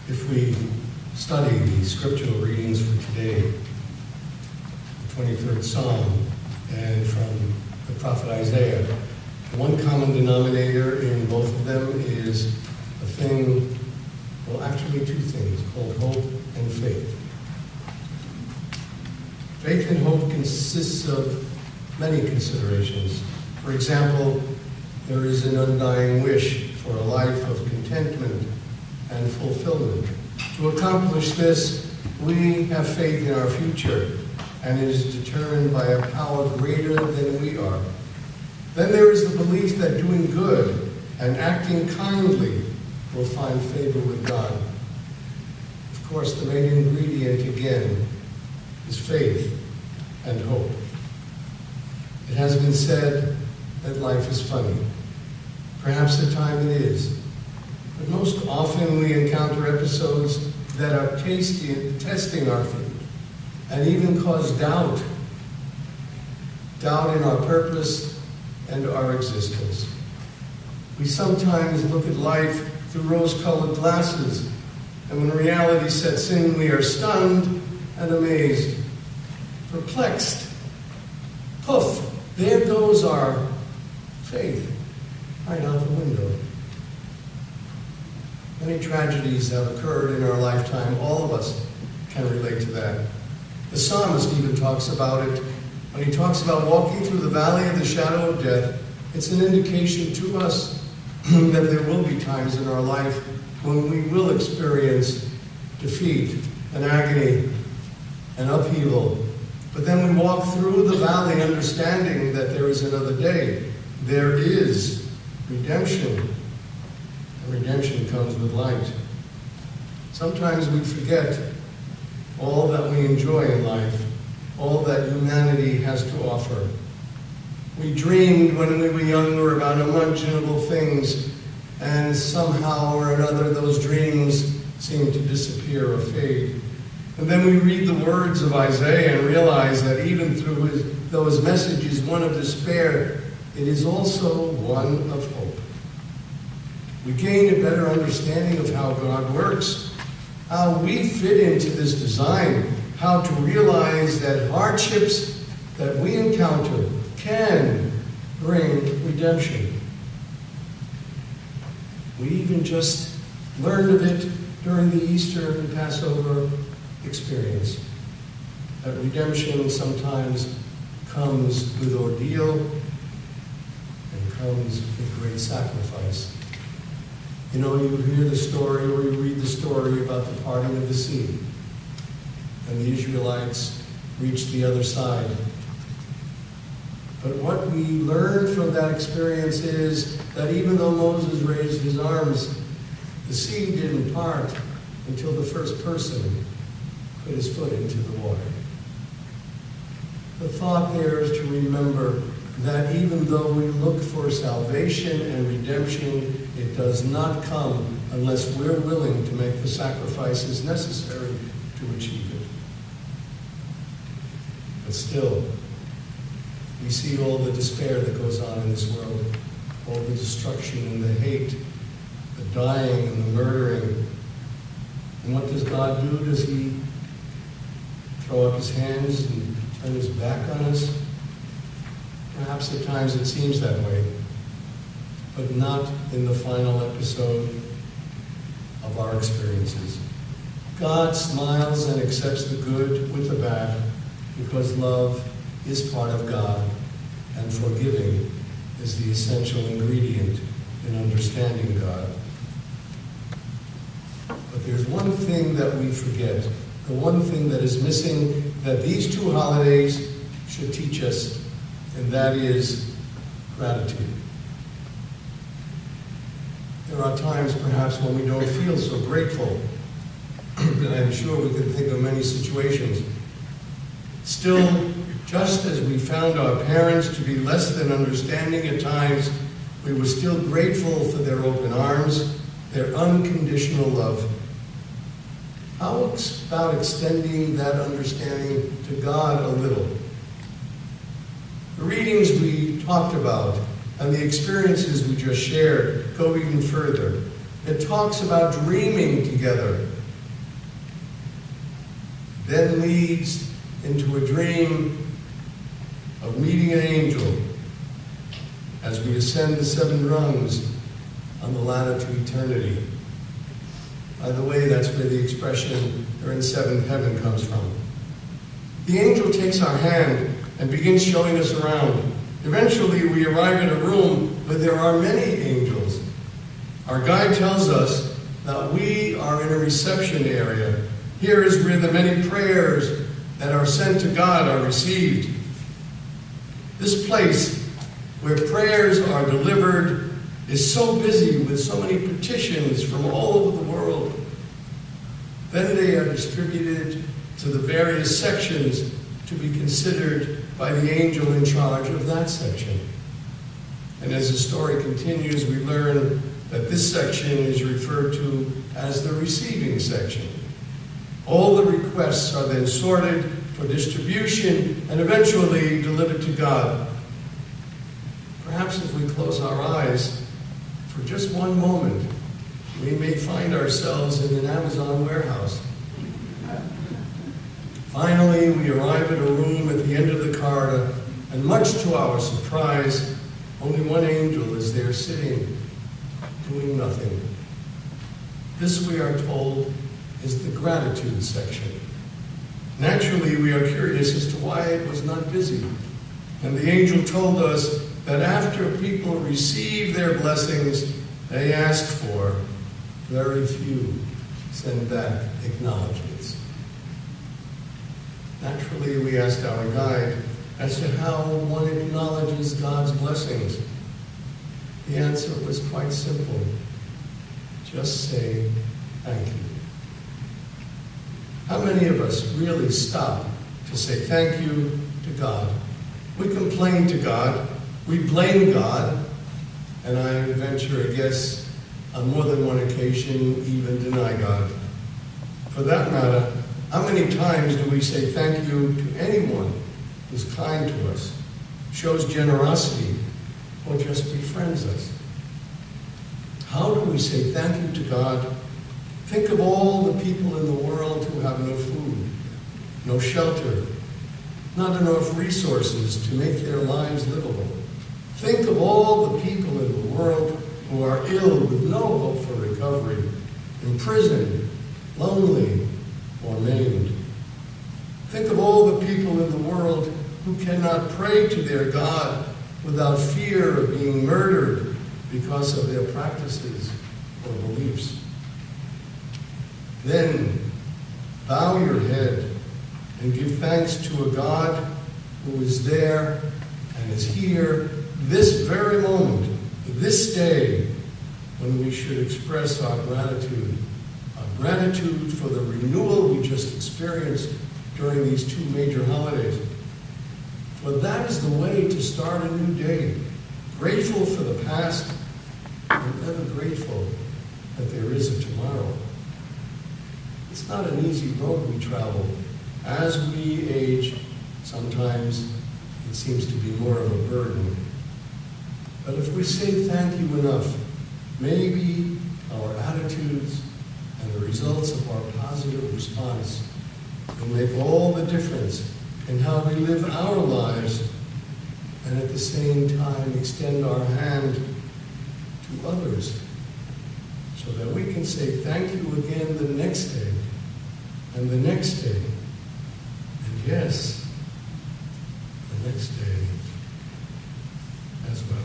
If we study the scriptural readings for today, the 23rd Psalm, and from the prophet Isaiah, one common denominator in both of them is a thing, well, actually two things, called hope and faith. Faith and hope consists of many considerations. For example, there is an undying wish for a life of contentment and fulfillment. To accomplish this, we have faith in our future, and it is determined by a power greater than we are. Then there is the belief that doing good and acting kindly will find favor with God. Of course, the main ingredient, again, is faith and hope. It has been said that life is funny. Perhaps at times it is. But most often we encounter episodes that are testing our faith and even cause doubt in our purpose and our existence. We sometimes look at life through rose-colored glasses, and when reality sets in, we are stunned and amazed, perplexed. Poof, there goes our faith right out the window. Many tragedies have occurred in our lifetime. All of us can relate to that. The psalmist even talks about it. When he talks about walking through the valley of the shadow of death, it's an indication to us that there will be times in our life when we will experience defeat and agony and upheaval. But then we walk through the valley understanding that there is another day. There is redemption. And redemption comes with light. Sometimes we forget all that we enjoy in life, all that humanity has to offer. We dreamed when we were younger about unimaginable things, and somehow or another those dreams seem to disappear or fade. And then we read the words of Isaiah and realize that even though his message is one of despair, it is also one of hope. We gain a better understanding of how God works, how we fit into this design, how to realize that hardships that we encounter can bring redemption. We even just learned of it during the Easter and Passover experience. That redemption sometimes comes with ordeal and comes with great sacrifice. You know, you hear the story or you read the story about the parting of the sea, and the Israelites reached the other side. But what we learn from that experience is that even though Moses raised his arms, the sea didn't part until the first person put his foot into the water. The thought there is to remember that even though we look for salvation and redemption, it does not come unless we're willing to make the sacrifices necessary to achieve it. But still, we see all the despair that goes on in this world, all the destruction and the hate, the dying and the murdering. And what does God do? Does he throw up his hands and turn his back on us? Perhaps at times it seems that way, but not in the final episode of our experiences. God smiles and accepts the good with the bad because love is part of God, and forgiving is the essential ingredient in understanding God. But there's one thing that we forget, the one thing that is missing that these two holidays should teach us, and that is gratitude. There are times perhaps when we don't feel so grateful, and I'm sure we could think of many situations. Still, just as we found our parents to be less than understanding at times, we were still grateful for their open arms, their unconditional love. How about extending that understanding to God a little? The readings we talked about and the experiences we just shared go even further. It talks about dreaming together, then leads into a dream of meeting an angel as we ascend the 7 rungs on the ladder to eternity. By the way, that's where the expression, "they're in 7th heaven" comes from. The angel takes our hand and begins showing us around. Eventually, we arrive in a room where there are many angels. Our guide tells us that we are in a reception area. Here is where the many prayers that are sent to God are received. This place where prayers are delivered is so busy with so many petitions from all over the world. Then they are distributed to the various sections to be considered by the angel in charge of that section. And as the story continues, we learn that this section is referred to as the receiving section. All the requests are then sorted for distribution and eventually delivered to God. Perhaps if we close our eyes for just one moment, we may find ourselves in an Amazon warehouse. Finally, we arrive at a room at the end of the corridor, and much to our surprise, only one angel is there sitting, doing nothing. This, we are told, is the gratitude section. Naturally, we are curious as to why it was not busy. And the angel told us that after people receive their blessings, they ask for, very few send back acknowledgments. Naturally, we asked our guide as to how one acknowledges God's blessings. The answer was quite simple. Just say thank you. How many of us really stop to say thank you to God? We complain to God, we blame God, and I venture a guess on more than one occasion even deny God. For that matter, how many times do we say thank you to anyone who's kind to us, shows generosity, or just befriends us? How do we say thank you to God? Think of all the people in the world who have no food, no shelter, not enough resources to make their lives livable. Think of all the people in the world who are ill with no hope for recovery, imprisoned, lonely, or maimed. Think of all the people in the world who cannot pray to their God without fear of being murdered because of their practices or beliefs. Then bow your head and give thanks to a God who is there and is here this very moment, this day, when we should express our gratitude for the renewal we just experienced during these 2 major holidays. For that is the way to start a new day, grateful for the past and ever grateful that there is a tomorrow. It's not an easy road we travel. As we age, sometimes it seems to be more of a burden. But if we say thank you enough, maybe our attitudes and the results of our positive response will make all the difference in how we live our lives, and at the same time extend our hand to others, so that we can say thank you again the next day, and the next day, and yes, the next day as well.